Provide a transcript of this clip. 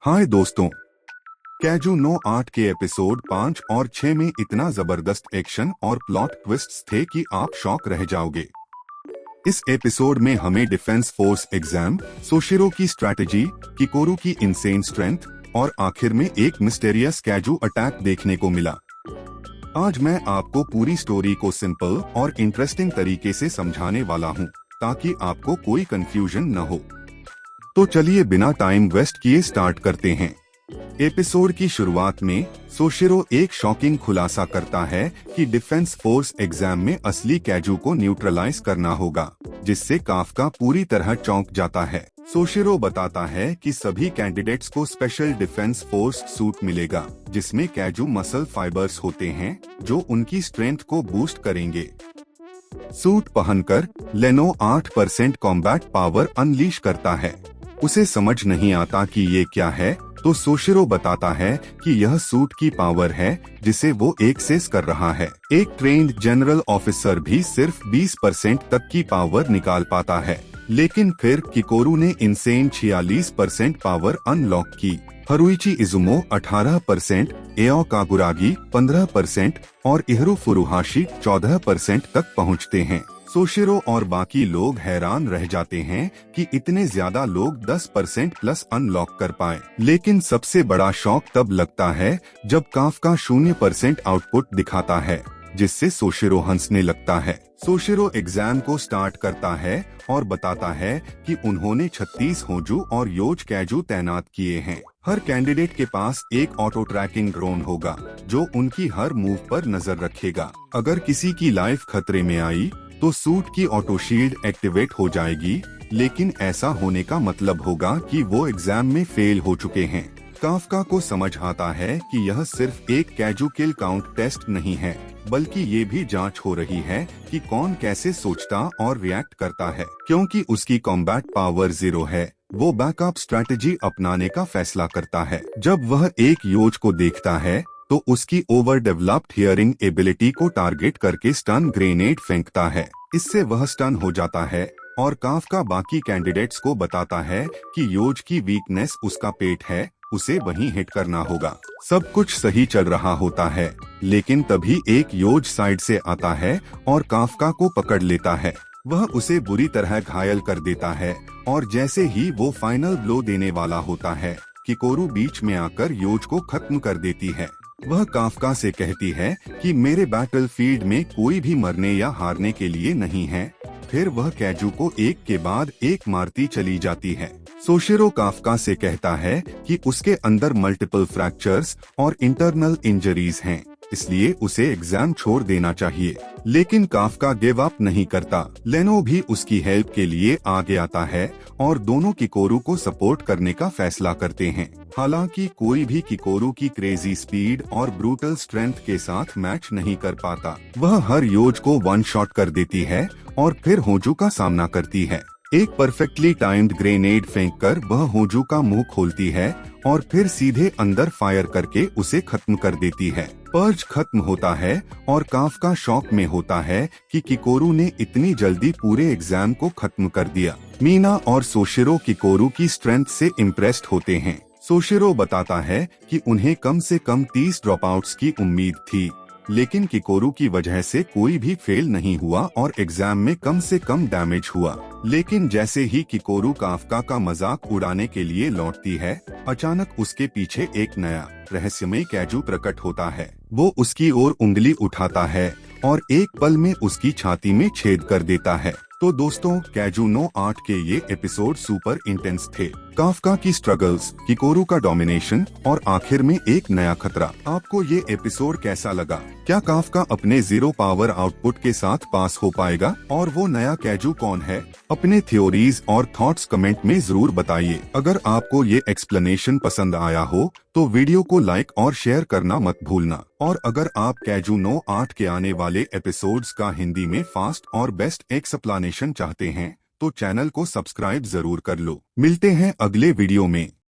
हाय दोस्तों, कैजू 9-8 के एपिसोड 5 और 6 में इतना जबरदस्त एक्शन और प्लॉट ट्विस्ट्स थे कि आप शॉक रह जाओगे। इस एपिसोड में हमें डिफेंस फोर्स एग्जाम, सोशिरो की स्ट्रैटेजी, किकोरू की इंसेन स्ट्रेंथ और आखिर में एक मिस्टेरियस कैजू अटैक देखने को मिला। आज मैं आपको पूरी स्टोरी को सिंपल और इंटरेस्टिंग तरीके से समझाने वाला हूँ, ताकि आपको कोई कंफ्यूजन न हो। तो चलिए बिना टाइम वेस्ट किए स्टार्ट करते हैं। एपिसोड की शुरुआत में सोशिरो एक शॉकिंग खुलासा करता है कि डिफेंस फोर्स एग्जाम में असली कैजू को न्यूट्रलाइज करना होगा, जिससे काफका पूरी तरह चौंक जाता है। सोशिरो बताता है कि सभी कैंडिडेट्स को स्पेशल डिफेंस फोर्स सूट मिलेगा, जिसमें कैजू मसल फाइबर्स होते हैं जो उनकी स्ट्रेंथ को बूस्ट करेंगे। सूट पहनकर लेनो 8% कॉम्बैट पावर अनलीश करता है। उसे समझ नहीं आता कि ये क्या है, तो सोशिरो बताता है कि यह सूट की पावर है जिसे वो एक्सेस कर रहा है। एक ट्रेन्ड जनरल ऑफिसर भी सिर्फ 20% तक की पावर निकाल पाता है, लेकिन फिर किकोरू ने इंसेन 46% पावर अनलॉक की। हरुइची इजुमो 18%, एओ कागुरागी 15% और इहरू फुरुहाशी 14% तक पहुंचते हैं। सोशिरो और बाकी लोग हैरान रह जाते हैं कि इतने ज्यादा लोग 10% प्लस अनलॉक कर पाए। लेकिन सबसे बड़ा शॉक तब लगता है जब काफका 0% आउटपुट दिखाता है, जिससे सोशिरो हंसने लगता है। सोशिरो एग्जाम को स्टार्ट करता है और बताता है कि उन्होंने 36 होजू और योज कैजू तैनात किए हैं। हर कैंडिडेट के पास एक ऑटो ट्रैकिंग ड्रोन होगा जो उनकी हर मूव पर नजर रखेगा। अगर किसी की लाइफ खतरे में आई तो सूट की ऑटो शील्ड एक्टिवेट हो जाएगी, लेकिन ऐसा होने का मतलब होगा कि वो एग्जाम में फेल हो चुके हैं। काफका को समझ आता है कि यह सिर्फ एक कैजू किल काउंट टेस्ट नहीं है, बल्कि ये भी जांच हो रही है कि कौन कैसे सोचता और रिएक्ट करता है। क्योंकि उसकी कॉम्बैट पावर 0 है, वो बैकअप स्ट्रैटेजी अपनाने का फैसला करता है। जब वह एक योज को देखता है तो उसकी ओवर डेवलप्ड हियरिंग एबिलिटी को टारगेट करके स्टन ग्रेनेड फेंकता है। इससे वह स्टन हो जाता है और काफका बाकी कैंडिडेट्स को बताता है कि योज की वीकनेस उसका पेट है, उसे वहीं हिट करना होगा। सब कुछ सही चल रहा होता है, लेकिन तभी एक योज साइड से आता है और काफका को पकड़ लेता है। वह उसे बुरी तरह घायल कर देता है और जैसे ही वो फाइनल ब्लो देने वाला होता है, किकोरू बीच में आकर योज को खत्म कर देती है। वह काफका से कहती है कि मेरे बैटलफील्ड में कोई भी मरने या हारने के लिए नहीं है। फिर वह कैजू को एक के बाद एक मारती चली जाती है। सोशिरो काफका से कहता है कि उसके अंदर मल्टीपल फ्रैक्चर्स और इंटरनल इंजरीज हैं, इसलिए उसे एग्जाम छोड़ देना चाहिए। लेकिन काफका गिव अप नहीं करता। लेनो भी उसकी हेल्प के लिए आगे आता है और दोनों किकोरू को सपोर्ट करने का फैसला करते हैं। हालांकि कोई भी किकोरू की क्रेजी स्पीड और ब्रूटल स्ट्रेंथ के साथ मैच नहीं कर पाता। वह हर योज को वन शॉट कर देती है और फिर होजू का सामना करती है। एक परफेक्टली टाइम्ड ग्रेनेड फेंककर वह होजू का मुंह खोलती है और फिर सीधे अंदर फायर करके उसे खत्म कर देती है। पर्ज खत्म होता है और काफका शॉक में होता है कि किकोरू ने इतनी जल्दी पूरे एग्जाम को खत्म कर दिया। मीना और सोशिरो किकोरू की स्ट्रेंथ से इम्प्रेस्ड होते हैं। सोशिरो बताता है कि उन्हें कम से कम 30 ड्रॉपआउट्स की उम्मीद थी, लेकिन किकोरू की वजह से कोई भी फेल नहीं हुआ और एग्जाम में कम से कम डैमेज हुआ। लेकिन जैसे ही किकोरू काफका का मजाक उड़ाने के लिए लौटती है, अचानक उसके पीछे एक नया रहस्यमय कैजू प्रकट होता है। वो उसकी ओर उंगली उठाता है और एक पल में उसकी छाती में छेद कर देता है। तो दोस्तों, कैजू 9-8 के ये एपिसोड सुपर इंटेंस थे। काफका की स्ट्रगल्स, किकोरू का डोमिनेशन और आखिर में एक नया खतरा। आपको ये एपिसोड कैसा लगा? क्या काफका अपने 0 पावर आउटपुट के साथ पास हो पाएगा? और वो नया कैजू कौन है? अपने थ्योरीज और थॉट्स कमेंट में जरूर बताइए। अगर आपको ये एक्सप्लेनेशन पसंद आया हो तो वीडियो को लाइक और शेयर करना मत भूलना। और अगर आप कैजू 9-8 के आने वाले एपिसोड्स का हिंदी में फास्ट और बेस्ट एक्सप्लेनेशन चाहते हैं तो चैनल को सब्सक्राइब जरूर कर लो। मिलते हैं अगले वीडियो में।